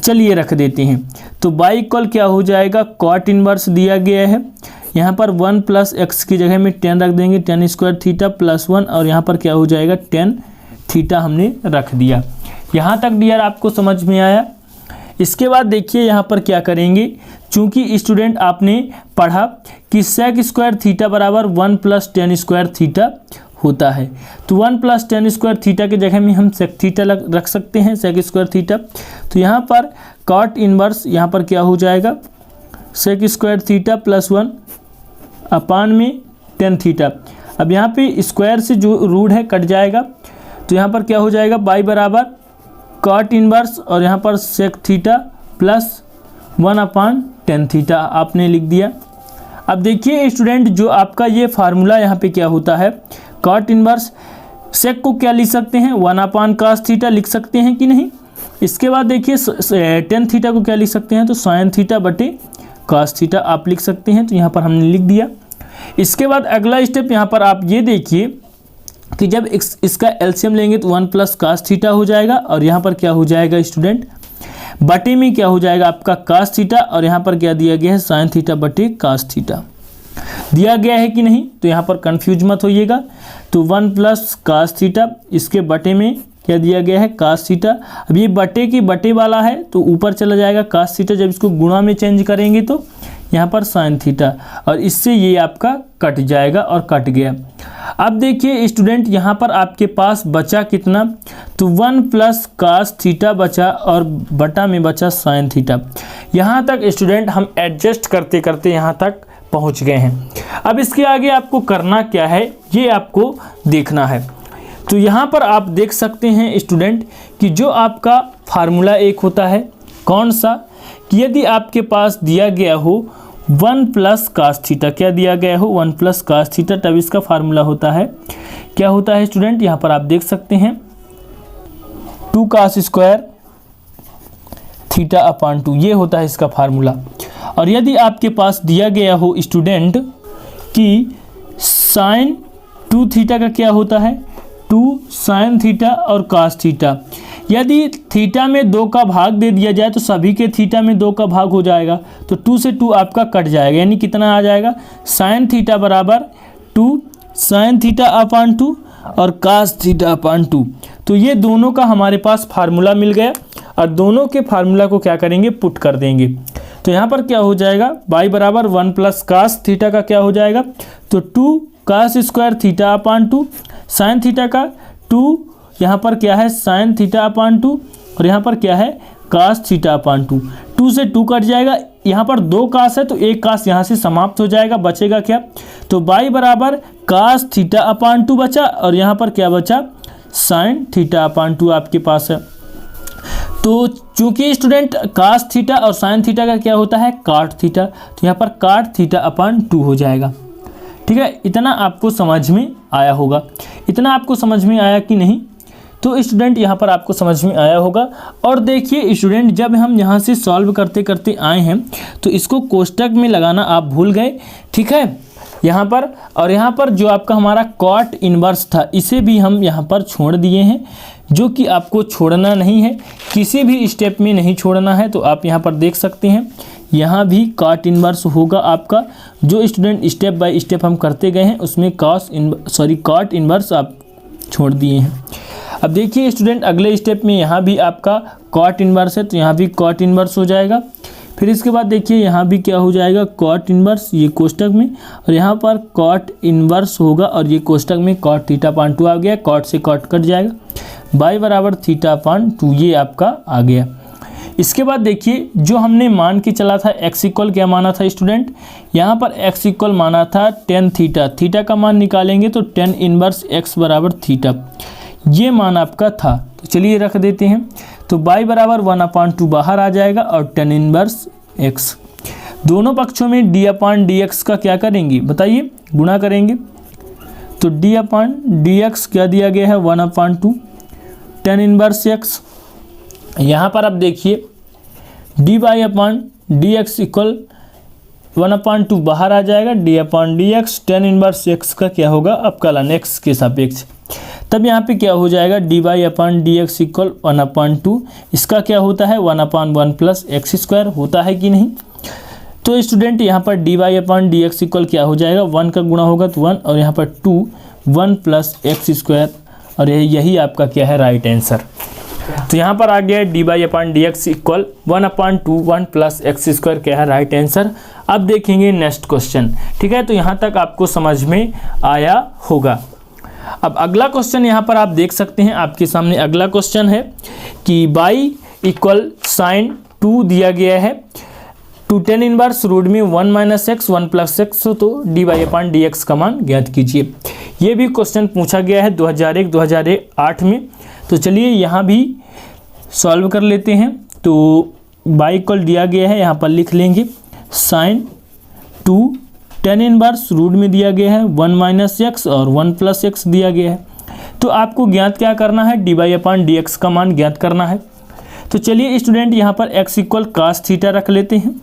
चलिए रख देते हैं, तो बाई इक्वल क्या हो जाएगा, कॉट इनवर्स दिया गया है, यहाँ पर वन प्लस एक्स की जगह में टेन रख देंगे, ten square theta plus one, और यहाँ पर क्या हो जाएगा, टेन थीटा हमने रख दिया। यहाँ तक डियर आपको समझ में आया। इसके बाद देखिए यहाँ पर क्या करेंगे, चूंकि स्टूडेंट आपने पढ़ा कि सेक स्क्वायर थीटा बराबर one plus tan square theta होता है, तो one plus tan square theta के जगह में हम सेक थीटा रख सकते हैं, सेक स्क्वायर थीटा। तो यहाँ पर कॉट इनवर्स यहाँ पर क्या हो जाएगा, sec square theta plus one upon में टेन थीटा। अब यहाँ पे स्क्वायर से जो रूट है कट जाएगा, तो यहाँ पर क्या हो जाएगा, बाई बराबर कॉट इनवर्स और यहाँ पर sec theta plus one upon tan theta आपने लिख दिया। अब देखिए स्टूडेंट, जो आपका ये फार्मूला यहाँ पे क्या होता है, कॉट इनवर्स सेक को क्या लिख सकते हैं, वन अपान कास थीटा लिख सकते हैं कि नहीं। इसके बाद देखिए टेन थीटा को क्या लिख सकते हैं, तो साइन थीटा बटे कास थीटा आप लिख सकते हैं, तो यहाँ पर हमने लिख दिया। इसके बाद अगला स्टेप यहाँ पर आप ये देखिए कि जब इसका एलसीएम लेंगे तो वन प्लस कास थीटा हो जाएगा, और यहाँ पर क्या हो जाएगा स्टूडेंट, बटे में क्या हो जाएगा आपका कास थीटा, और यहाँ पर क्या दिया गया है, साइन थीटा बटे कास थीटा दिया गया है कि नहीं। तो यहाँ पर कंफ्यूज मत होइएगा। तो वन प्लस कास थीटा, इसके बटे में क्या दिया गया है, कास थीटा। अब ये बटे की बटे वाला है तो ऊपर चला जाएगा कास थीटा, जब इसको गुणा में चेंज करेंगे तो यहाँ पर साइन थीटा, और इससे ये आपका कट जाएगा और कट गया। अब देखिए स्टूडेंट, यहाँ पर आपके पास बचा कितना, तो वन प्लस कास थीटा बचा और बटा में बचा साइन थीटा। यहाँ तक स्टूडेंट हम एडजस्ट करते करते यहाँ तक पहुँच गए हैं। अब इसके आगे आपको करना क्या है, ये आपको देखना है। तो यहाँ पर आप देख सकते हैं स्टूडेंट कि जो आपका फार्मूला एक होता है, कौन सा, कि यदि आपके पास दिया गया हो वन प्लस कास थीटा, क्या दिया गया हो, वन प्लस कास थीटा, तब इसका फार्मूला होता है, क्या होता है स्टूडेंट, यहाँ पर आप देख सकते हैं two cos square theta upon two, ये होता है इसका फार्मूला। और यदि आपके पास दिया गया हो स्टूडेंट कि साइन टू थीटा का क्या होता है, टू साइन थीटा और कास थीटा, यदि थीटा में दो का भाग दे दिया जाए तो सभी के थीटा में दो का भाग हो जाएगा, तो टू से टू आपका कट जाएगा, यानी कितना आ जाएगा, साइन थीटा बराबर two sine theta upon two और कास थीटा अपान टू। तो ये दोनों का हमारे पास फार्मूला मिल गया, और दोनों के फार्मूला को क्या करेंगे, पुट कर देंगे। तो यहाँ पर क्या हो जाएगा, बाई बराबर वन प्लस कास थीटा का क्या हो जाएगा, तो two cos square theta upon two, sine theta का टू, यहाँ पर क्या है साइन थीटा अपान टू, और यहाँ पर क्या है cos theta upon two. Two से टू कट जाएगा, यहाँ पर दो कास है तो एक कास यहाँ से समाप्त हो जाएगा, बचेगा क्या, तो बाई बराबर कास थीटा अपान टू बचा, और यहाँ पर क्या बचा, साइन थीटा अपान टू आपके पास है। तो चूंकि स्टूडेंट कास थीटा और साइन थीटा का क्या होता है, काट थीटा, तो यहाँ पर काट थीटा अपॉन 2 हो जाएगा। ठीक है, इतना आपको समझ में आया होगा। इतना आपको समझ में आया कि नहीं? तो स्टूडेंट यहाँ पर आपको समझ में आया होगा। और देखिए स्टूडेंट, जब हम यहाँ से सॉल्व करते करते आए हैं तो इसको कोष्टक में लगाना आप भूल गए। ठीक है, यहाँ पर और यहाँ पर जो आपका हमारा कॉट इनवर्स था, इसे भी हम यहाँ पर छोड़ दिए हैं, जो कि आपको छोड़ना नहीं है, किसी भी स्टेप में नहीं छोड़ना है। तो आप यहाँ पर देख सकते हैं, यहाँ भी कॉट इनवर्स होगा आपका। जो स्टूडेंट स्टेप बाय स्टेप हम करते गए हैं उसमें कॉट इनवर्स आप छोड़ दिए हैं। अब देखिए स्टूडेंट, अगले स्टेप में यहाँ भी आपका कॉट इनवर्स है, तो यहाँ भी कॉट इनवर्स हो जाएगा। फिर इसके बाद देखिए यहाँ भी क्या हो जाएगा, कॉट इनवर्स, ये कोष्टक में, और यहाँ पर कॉट इनवर्स होगा और ये कोष्टक में कॉट थीटा अपॉन 2 आ गया। कॉट से कॉट कट जाएगा, बाई बराबर थीटा अपॉन 2 ये आपका आ गया। इसके बाद देखिए जो हमने मान के चला था एक्स इक्वल क्या माना था स्टूडेंट, यहाँ पर एक्स इक्वल माना था टेन थीटा। थीटा का मान निकालेंगे तो टेन इनवर्स एक्स बराबर थीटा, ये मान आपका था। तो चलिए रख देते हैं, तो बाई बराबर 1/2 बाहर आ जाएगा और टेन इनवर्स एक्स। दोनों पक्षों में डी अपॉन डी एक्स का क्या करेंगे बताइए, गुणा करेंगे। तो डी अपॉन डी एक्स क्या दिया गया है, 1/2 टेन इनवर्स एक्स। यहाँ पर अब देखिए D by upon D x equal 1/2 बाहर आ जाएगा, D upon D x tan inverse x का क्या होगा आपका लन एक्स के सापेक्ष। तब यहाँ पे क्या हो जाएगा, D by upon D x equal 1/2, इसका क्या होता है 1/1 प्लस एक्स स्क्वायर होता है कि नहीं। तो स्टूडेंट यहाँ पर D by upon D x equal क्या हो जाएगा, 1 का गुणा होगा तो 1, और यहाँ पर 2 1 प्लस एक्स स्क्वायर, और यही आपका क्या है राइट आंसर। तो यहाँ पर आ गया D by upon D x equal 1/2 1 plus X square क्या है राइट आंसर। अब देखेंगे नेक्स्ट क्वेश्चन। ठीक है, तो यहाँ तक आपको समझ में आया होगा। अब अगला क्वेश्चन यहाँ पर आप देख सकते हैं, आपके सामने अगला क्वेश्चन है कि बाई इक्वल साइन 2 दिया गया है टू टेन इनवर्स रूट में 1 माइनस एक्स 1 प्लस एक्स, तो D Y upon D X का मान ज्ञात कीजिए। ये भी क्वेश्चन पूछा गया है 2001-2008 में। तो चलिए यहाँ भी सॉल्व कर लेते हैं। तो बाई इक्वल दिया गया है, यहाँ पर लिख लेंगे साइन 2 टेन इनवर्स रूट में दिया गया है 1 माइनस एक्स और 1 प्लस एक्स दिया गया है। तो आपको ज्ञात क्या करना है, D Y upon D X का मान ज्ञात करना है। तो चलिए स्टूडेंट यहाँ पर एक्स इक्वल कास थीटा रख लेते हैं।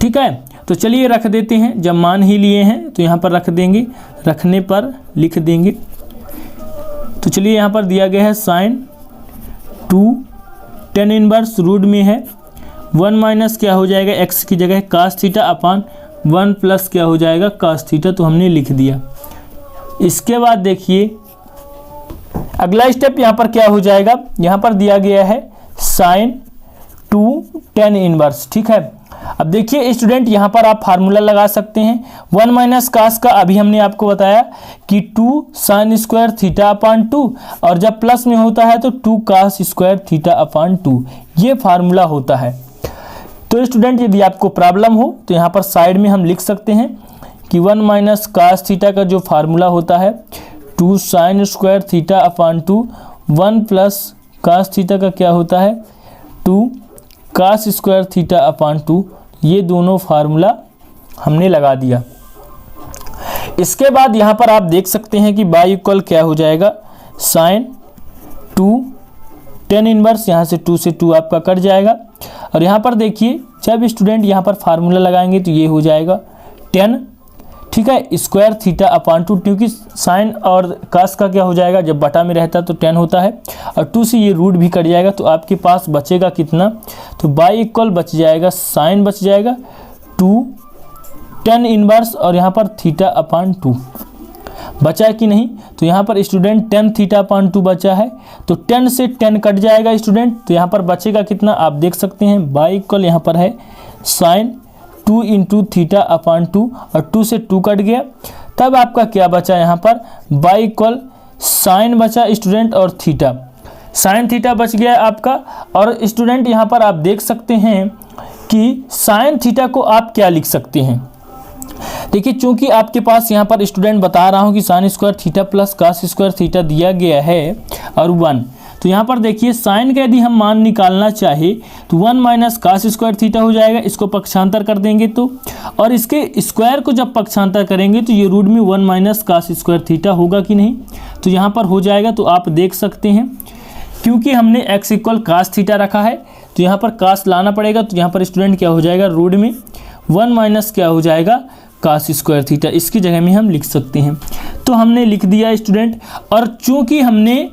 ठीक है, तो चलिए रख देते हैं, जब मान ही लिए हैं तो यहाँ पर रख देंगे, रखने पर लिख देंगे। तो चलिए यहाँ पर दिया गया है साइन 2 टेन इनवर्स रूट में है 1 माइनस क्या हो जाएगा एक्स की जगह कास थीटा अपॉन 1 प्लस क्या हो जाएगा कास थीटा, तो हमने लिख दिया। इसके बाद देखिए अगला स्टेप यहाँ पर क्या हो जाएगा, यहाँ पर दिया गया है साइन 2 टेन इनवर्स। ठीक है, अब देखिए स्टूडेंट यहाँ पर आप फार्मूला लगा सकते हैं। 1 माइनस कास का अभी हमने आपको बताया कि 2 साइन स्क्वायर थीटा अपॉन 2, और जब प्लस में होता है तो 2 कास स्क्वायर थीटा अपॉन 2, ये फार्मूला होता है। तो स्टूडेंट यदि आपको प्रॉब्लम हो तो यहाँ पर साइड में हम लिख सकते हैं कि 1 माइनस कास थीटा का जो फार्मूला होता है 2 sine square theta upon 2, 1 plus cos theta का क्या होता है 2 कास स्क्वायर थीटा अपॉन 2, ये दोनों फार्मूला हमने लगा दिया। इसके बाद यहाँ पर आप देख सकते हैं कि बाई इक्वल क्या हो जाएगा साइन 2 टेन इनवर्स, यहाँ से 2 से 2 आपका कट जाएगा, और यहाँ पर देखिए जब स्टूडेंट यहाँ पर फार्मूला लगाएंगे तो ये हो जाएगा 10। ठीक है, स्क्वायर थीटा अपॉन 2, क्योंकि साइन और कास का क्या हो जाएगा जब बटा में रहता है तो 10 होता है, और 2 से ये रूट भी कट जाएगा, तो आपके पास बचेगा कितना, तो बाई इक्वल बच जाएगा साइन बच जाएगा 2 टेन इनवर्स, और यहाँ पर थीटा अपॉन 2 बचा है कि नहीं। तो यहाँ पर स्टूडेंट 10 थीटा अपॉन 2 बचा है, तो 10 से 10 कट जाएगा स्टूडेंट, तो यहाँ पर बचेगा कितना आप देख सकते हैं, बाई इक्वल यहाँ पर है साइन 2 इंटू थीटा अपॉन 2, और 2 से 2 कट गया, तब आपका क्या बचा यहाँ पर बाई इक्वल साइन बचा स्टूडेंट और थीटा, साइन थीटा बच गया आपका। और स्टूडेंट यहाँ पर आप देख सकते हैं कि साइन थीटा को आप क्या लिख सकते हैं, देखिए चूंकि आपके पास यहाँ पर स्टूडेंट बता रहा हूँ कि sine square theta plus cos square theta दिया गया है और 1, तो यहाँ पर देखिए साइन का यदि हम मान निकालना चाहे तो 1 माइनस कास स्क्वायर थीटा हो जाएगा, इसको पक्षांतर कर देंगे तो, और इसके स्क्वायर को जब पक्षांतर करेंगे तो ये रूट में 1 माइनस कास स्क्वायर थीटा होगा कि नहीं, तो यहाँ पर हो जाएगा। तो आप देख सकते हैं क्योंकि हमने x इक्वल कास थीटा रखा है तो यहाँ पर कास लाना पड़ेगा, तो यहाँ पर स्टूडेंट क्या हो जाएगा, रूट में 1 माइनस क्या हो जाएगा, कास स्क्वायर थीटा, इसकी जगह में हम लिख सकते हैं। तो हमने लिख दिया स्टूडेंट, और चूंकि हमने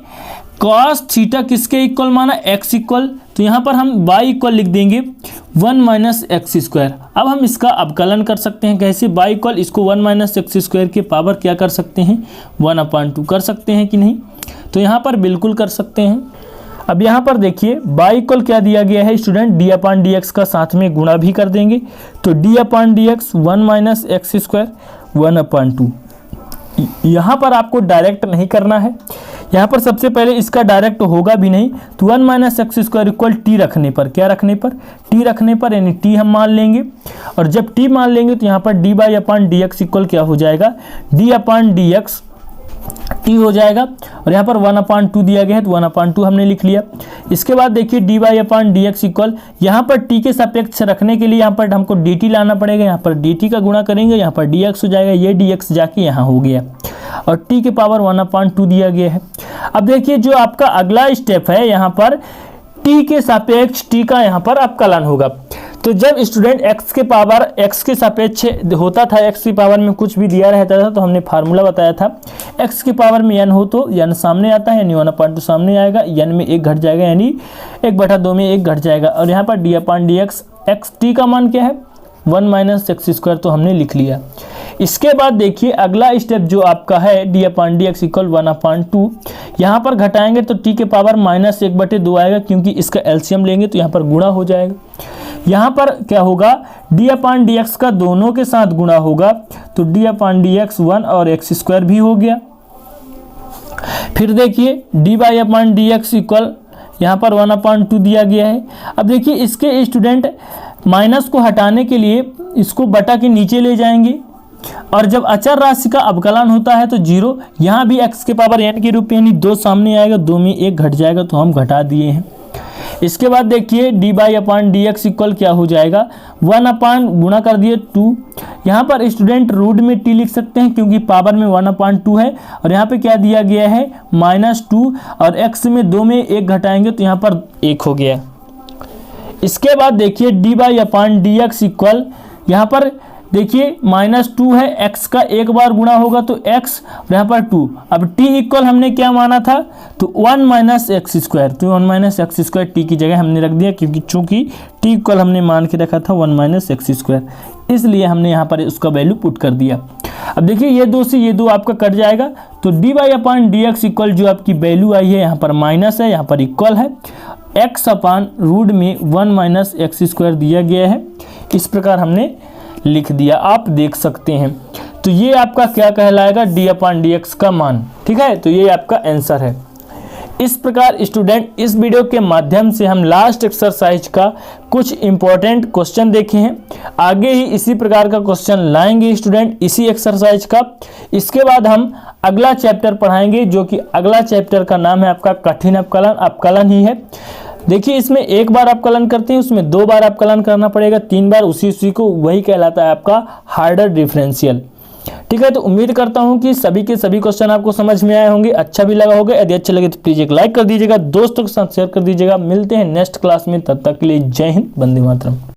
कॉस थीटा किसके इक्वल माना, एक्स इक्वल, तो यहाँ पर हम वाई इक्वल लिख देंगे 1 माइनस एक्स स्क्वायर। अब हम इसका अवकलन कर सकते हैं, कैसे, वाई इक्वल इसको 1 माइनस एक्स स्क्वायर के पावर क्या कर सकते हैं, 1/2 कर सकते हैं कि नहीं, तो यहाँ पर बिल्कुल कर सकते हैं। अब यहाँ पर देखिए वाई इक्वल क्या दिया गया है स्टूडेंट, d/dx का साथ में गुणा भी कर देंगे, तो d/dx 1 माइनस एक्स स्क्वायर 1/2। यहाँ पर आपको डायरेक्ट नहीं करना है, यहाँ पर सबसे पहले इसका डायरेक्ट होगा भी नहीं, तो 1 minus X square equal T रखने पर, क्या रखने पर, टी रखने पर, यानी टी हम मान लेंगे, और जब टी मान लेंगे तो यहाँ पर d/dx इक्वल क्या हो जाएगा, d/dx टी हो जाएगा, और यहाँ पर 1/2 दिया गया है तो 1/2 हमने लिख लिया। इसके बाद देखिए d/dx इक्वल, यहाँ पर t के सापेक्ष रखने के लिए यहाँ पर हमको dt लाना पड़ेगा, यहाँ पर dt का गुणा करेंगे, यहाँ पर dx हो जाएगा, ये dx जाके यहाँ हो गया, और t के पावर 1/2 दिया गया है। अब देखिए जो आपका अगला स्टेप है, यहाँ पर t के सापेक्ष t का यहाँ पर अवकलन होगा। तो जब स्टूडेंट x के पावर x के सापेक्ष होता था, x की पावर में कुछ भी दिया रहता था, तो हमने फार्मूला बताया था, x की पावर में n हो तो n सामने आता है, यानी 1/2 सामने आएगा, n में 1 घट जाएगा, यानी 1/2 में 1 घट जाएगा, और यहाँ पर d/dx x t का मान क्या है, 1 माइनस एक्स स्क्वायर, तो हमने लिख लिया। इसके बाद देखिए अगला स्टेप जो आपका है d/dx इक्वल 1/2, यहाँ पर घटाएंगे तो t के पावर -1/2 आएगा, क्योंकि इसका एलसीएम लेंगे तो यहाँ पर गुणा हो जाएगा। यहाँ पर क्या होगा, d/dx का दोनों के साथ गुणा होगा, तो d/dx 1 और एक्स स्क्वायर भी हो गया। फिर देखिए d/dx इक्वल यहाँ पर 1/2 दिया गया है। अब देखिए इसके स्टूडेंट माइनस को हटाने के लिए इसको बटा के नीचे ले जाएंगे, और जब अचर राशि का अवकलन होता है तो 0, यहाँ भी x के पावर n के रूप में यानी 2 सामने आएगा, 2 में 1 घट जाएगा, तो हम घटा दिए हैं। इसके बाद देखिए d/dx इक्वल क्या हो जाएगा, 1/ गुणा कर दिए 2, यहाँ पर स्टूडेंट रूट में t लिख सकते हैं क्योंकि पावर में 1/2 है, और यहाँ पे क्या दिया गया है -2, और x में 2 में 1 घटाएंगे तो यहाँ पर 1 हो गया। इसके बाद देखिए d/dx इक्वल, यहाँ पर देखिए -2 है, x का एक बार गुणा होगा तो x, और यहाँ पर 2। अब t इक्वल हमने क्या माना था, तो 1 माइनस एक्स स्क्वायर, तो 1 माइनस एक्स स्क्वायर टी की जगह हमने रख दिया, क्योंकि चूंकि t इक्वल हमने मान के रखा था 1 माइनस एक्स स्क्वायर, इसलिए हमने यहाँ पर उसका वैल्यू पुट कर दिया। अब देखिए ये 2 से ये 2 आपका कट जाएगा, तो d/dx इक्वल जो आपकी वैल्यू आई है, यहाँ पर माइनस है, यहाँ पर इक्वल है, x/रूट में 1 माइनस एक्स स्क्वायर दिया गया है, इस प्रकार हमने लिख दिया, आप देख सकते हैं। तो ये आपका क्या कहलाएगा, d/dx का मान, ठीक है, तो ये आपका आंसर है। इस प्रकार स्टूडेंट इस वीडियो के माध्यम से हम लास्ट एक्सरसाइज का कुछ इंपॉर्टेंट क्वेश्चन देखे हैं, आगे ही इसी प्रकार का क्वेश्चन लाएंगे स्टूडेंट इसी एक्सरसाइज का। इसके बाद हम अगला चैप्टर पढ़ाएंगे, जो कि अगला चैप्टर का नाम है आपका कठिन अवकलन, अवकलन ही है। देखिए इसमें एक बार अवकलन करते हैं, उसमें 2 बार अवकलन करना पड़ेगा, 3 बार, उसी को वही कहलाता है आपका हार्डर डिफरेंशियल। ठीक है, तो उम्मीद करता हूं कि सभी के सभी क्वेश्चन आपको समझ में आए होंगे, अच्छा भी लगा होगा। यदि अच्छा लगे तो प्लीज एक लाइक कर दीजिएगा, दोस्तों के साथ शेयर कर दीजिएगा। मिलते हैं नेक्स्ट क्लास में, तब तक के लिए जय हिंद, वंदे मातरम।